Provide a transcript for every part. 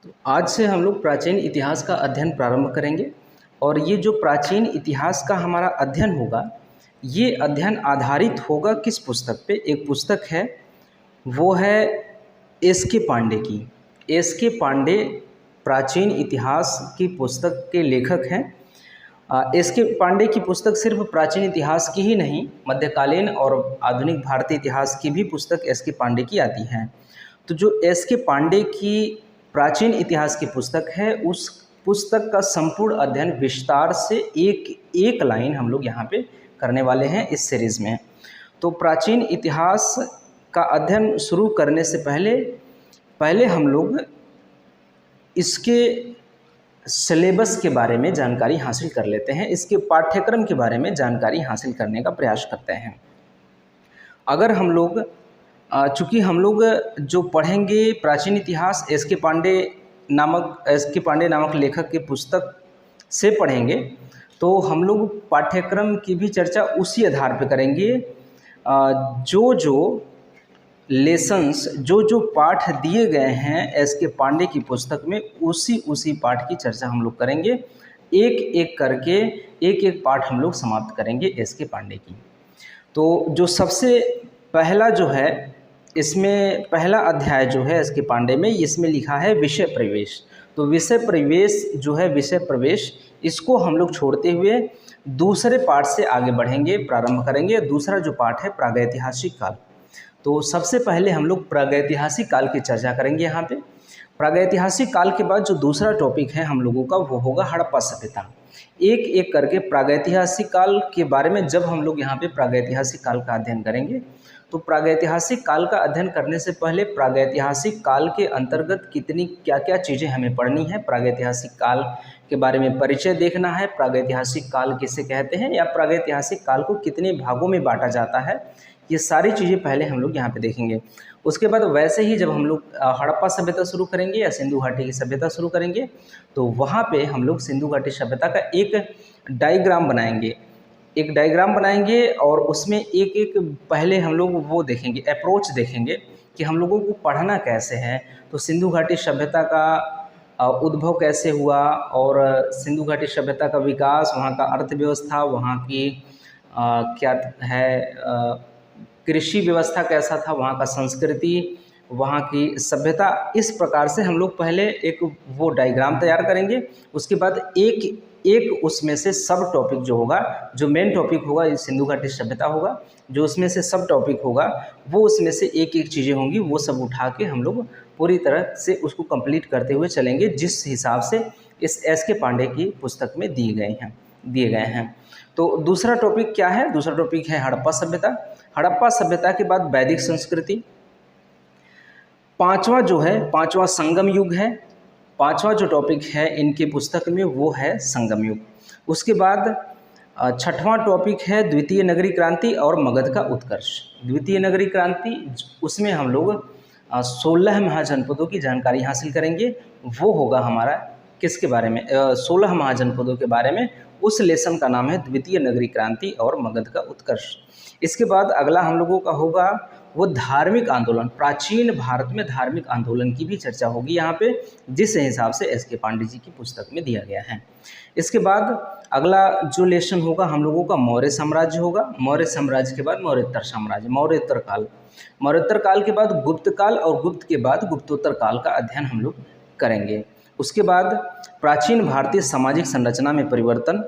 आज से हम लोग प्राचीन इतिहास का अध्ययन प्रारंभ करेंगे और ये जो प्राचीन इतिहास का हमारा अध्ययन होगा, ये अध्ययन आधारित होगा किस पुस्तक पे। एक पुस्तक है, वो है एस के पांडे की। एस के पांडे प्राचीन इतिहास की पुस्तक के लेखक हैं। एस के पांडे की पुस्तक सिर्फ प्राचीन इतिहास की ही नहीं, मध्यकालीन और आधुनिक भारतीय इतिहास की भी पुस्तक एस के पांडे की आती हैं। तो जो एस के पांडे की प्राचीन इतिहास की पुस्तक है, उस पुस्तक का संपूर्ण अध्ययन विस्तार से एक एक लाइन हम लोग यहाँ पे करने वाले हैं इस सीरीज़ में। तो प्राचीन इतिहास का अध्ययन शुरू करने से पहले हम लोग इसके सिलेबस के बारे में जानकारी हासिल कर लेते हैं, इसके पाठ्यक्रम के बारे में जानकारी हासिल करने का प्रयास करते हैं। अगर हम लोग चूँकि हम लोग जो पढ़ेंगे प्राचीन इतिहास एस के पांडे नामक लेखक की पुस्तक से पढ़ेंगे, तो हम लोग पाठ्यक्रम की भी चर्चा उसी आधार पर करेंगे। जो लेसन्स जो पाठ दिए गए हैं एस के पांडे की पुस्तक में, उसी पाठ की चर्चा हम लोग करेंगे। एक एक करके एक पाठ हम लोग समाप्त करेंगे एस के पांडे की। तो जो सबसे पहला जो है, इसमें पहला अध्याय जो है एस के पांडे में, इसमें लिखा है विषय प्रवेश। तो विषय प्रवेश जो है, विषय प्रवेश, इसको हम लोग छोड़ते हुए दूसरे पाठ से आगे बढ़ेंगे, प्रारंभ करेंगे। दूसरा जो पाठ है प्रागैतिहासिक काल। तो सबसे पहले हम लोग प्रागैतिहासिक काल की चर्चा करेंगे यहाँ पे। प्रागैतिहासिक काल के बाद जो दूसरा टॉपिक है हम लोगों का, वो होगा हड़प्पा सभ्यता। एक एक करके प्रागैतिहासिक काल के बारे में जब हम लोग यहाँ पे प्रागैतिहासिक काल का अध्ययन करेंगे, तो प्रागैतिहासिक काल का अध्ययन करने से पहले प्रागैतिहासिक काल के अंतर्गत क्या क्या चीज़ें हमें पढ़नी है, प्रागैतिहासिक काल के बारे में परिचय देखना है, प्रागैतिहासिक काल किसे कहते हैं, या प्रागैतिहासिक काल को कितने भागों में बांटा जाता है, ये सारी चीज़ें पहले हम लोग यहाँ पे देखेंगे। उसके बाद वैसे ही जब हम लोग हड़प्पा सभ्यता शुरू करेंगे या सिंधु घाटी की सभ्यता शुरू करेंगे, तो वहाँ पे हम लोग सिंधु घाटी सभ्यता का एक डायग्राम बनाएंगे और उसमें एक पहले हम लोग वो देखेंगे, अप्रोच देखेंगे कि हम लोगों को पढ़ना कैसे है। तो सिंधु घाटी सभ्यता का उद्भव कैसे हुआ और सिंधु घाटी सभ्यता का विकास, वहाँ का अर्थव्यवस्था, वहाँ की क्या है कृषि व्यवस्था कैसा था, वहाँ का संस्कृति, वहाँ की सभ्यता, इस प्रकार से हम लोग पहले एक वो डायग्राम तैयार करेंगे। उसके बाद एक उसमें से सब टॉपिक जो होगा, जो मेन टॉपिक होगा सिंधु घाटी सभ्यता होगा, जो उसमें से सब टॉपिक होगा वो उसमें से एक चीज़ें होंगी, वो सब उठा के हम लोग पूरी तरह से उसको कंप्लीट करते हुए चलेंगे, जिस हिसाब से इस एस के पांडे की पुस्तक में दिए गए हैं। तो दूसरा टॉपिक क्या है? दूसरा टॉपिक है हड़प्पा सभ्यता। हड़प्पा सभ्यता के बाद वैदिक संस्कृति। पांचवा संगम युग है। पांचवा जो टॉपिक है इनकी पुस्तक में वो है संगम युग। उसके बाद छठवां टॉपिक है द्वितीय नगरी क्रांति और मगध का उत्कर्ष। द्वितीय नगरी क्रांति, उसमें हम लोग 16 महाजनपदों की जानकारी हासिल करेंगे। वो होगा हमारा किसके बारे में? 16 महाजनपदों के बारे में। उस लेसन का नाम है द्वितीय नगरी क्रांति और मगध का उत्कर्ष। इसके बाद अगला हम लोगों का होगा वो धार्मिक आंदोलन। प्राचीन भारत में धार्मिक आंदोलन की भी चर्चा होगी यहाँ पे, जिस हिसाब से एस के पांडे जी की पुस्तक में दिया गया है। इसके बाद अगला जो लेसन होगा हम लोगों का मौर्य साम्राज्य होगा। मौर्य साम्राज्य के बाद मौर्योत्तर साम्राज्य, मौर्योत्तर काल। मौर्योत्तर काल के बाद गुप्त काल और गुप्त के बाद गुप्तोत्तर काल का अध्ययन हम लोग करेंगे। उसके बाद प्राचीन भारतीय सामाजिक संरचना में परिवर्तन।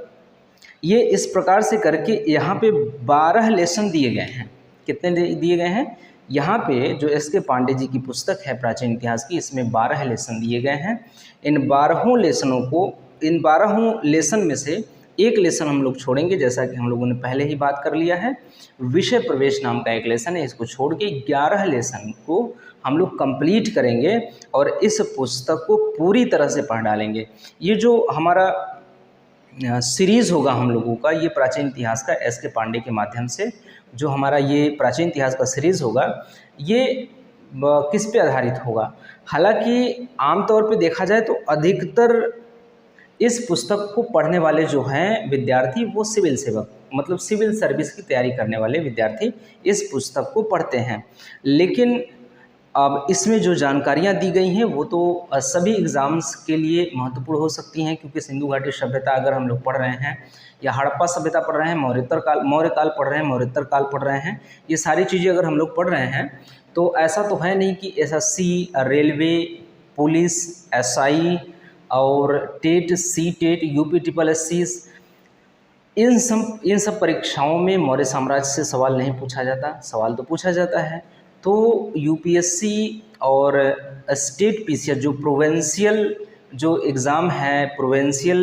ये इस प्रकार से करके यहाँ पे 12 लेसन दिए गए हैं। कितने दिए गए हैं? यहाँ पे जो एस के पांडे जी की पुस्तक है प्राचीन इतिहास की, इसमें 12 लेसन दिए गए हैं। इन 12 लेसन में से एक लेसन हम लोग छोड़ेंगे, जैसा कि हम लोगों ने पहले ही बात कर लिया है। विषय प्रवेश नाम का एक लेसन है, इसको छोड़ के 11 लेसन को हम लोग कंप्लीट करेंगे और इस पुस्तक को पूरी तरह से पढ़ डालेंगे। ये जो हमारा सीरीज़ होगा हम लोगों का, ये प्राचीन इतिहास का एस के पांडे के माध्यम से जो हमारा ये प्राचीन इतिहास का सीरीज़ होगा, ये किस पे आधारित होगा? हालांकि आमतौर पे देखा जाए तो अधिकतर इस पुस्तक को पढ़ने वाले जो हैं विद्यार्थी, वो सिविल सेवक, मतलब सिविल सर्विस की तैयारी करने वाले विद्यार्थी इस पुस्तक को पढ़ते हैं। लेकिन अब इसमें जो जानकारियाँ दी गई हैं वो तो सभी एग्ज़ाम्स के लिए महत्वपूर्ण हो सकती हैं, क्योंकि सिंधु घाटी सभ्यता अगर हम लोग पढ़ रहे हैं, या हड़प्पा सभ्यता पढ़ रहे हैं, मौर्य काल पढ़ रहे हैं, मौर्योत्तर काल पढ़ रहे हैं, ये सारी चीज़ें अगर हम लोग पढ़ रहे हैं तो ऐसा तो है नहीं कि एसएससी, रेलवे, पुलिस, एसआई और TET, C TET, UP triple SC, इन सब परीक्षाओं में मौर्य साम्राज्य से सवाल नहीं पूछा जाता। सवाल तो पूछा जाता है। तो यूपीएससी और स्टेट पीसीआर जो प्रोविंशियल जो एग्ज़ाम है, प्रोविंशियल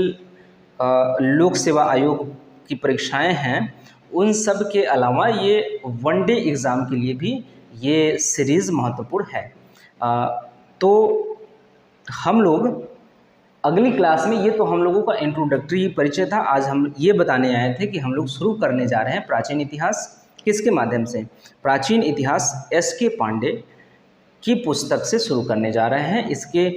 लोक सेवा आयोग की परीक्षाएं हैं, उन सब के अलावा ये वनडे एग्ज़ाम के लिए भी ये सीरीज़ महत्वपूर्ण है। तो हम लोग अगली क्लास में, ये तो हम लोगों का इंट्रोडक्टरी परिचय था, आज हम ये बताने आए थे कि हम लोग शुरू करने जा रहे हैं प्राचीन इतिहास। किसके माध्यम से? प्राचीन इतिहास एस.के. पांडे की पुस्तक से शुरू करने जा रहे हैं। इसके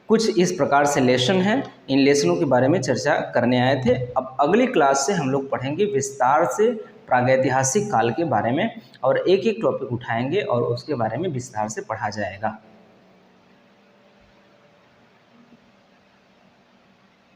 कुछ इस प्रकार से लेसन हैं, इन लेसनों के बारे में चर्चा करने आए थे। अब अगली क्लास से हम लोग पढ़ेंगे विस्तार से प्रागैतिहासिक काल के बारे में, और एक एक टॉपिक उठाएंगे और उसके बारे में विस्तार से पढ़ा जाएगा।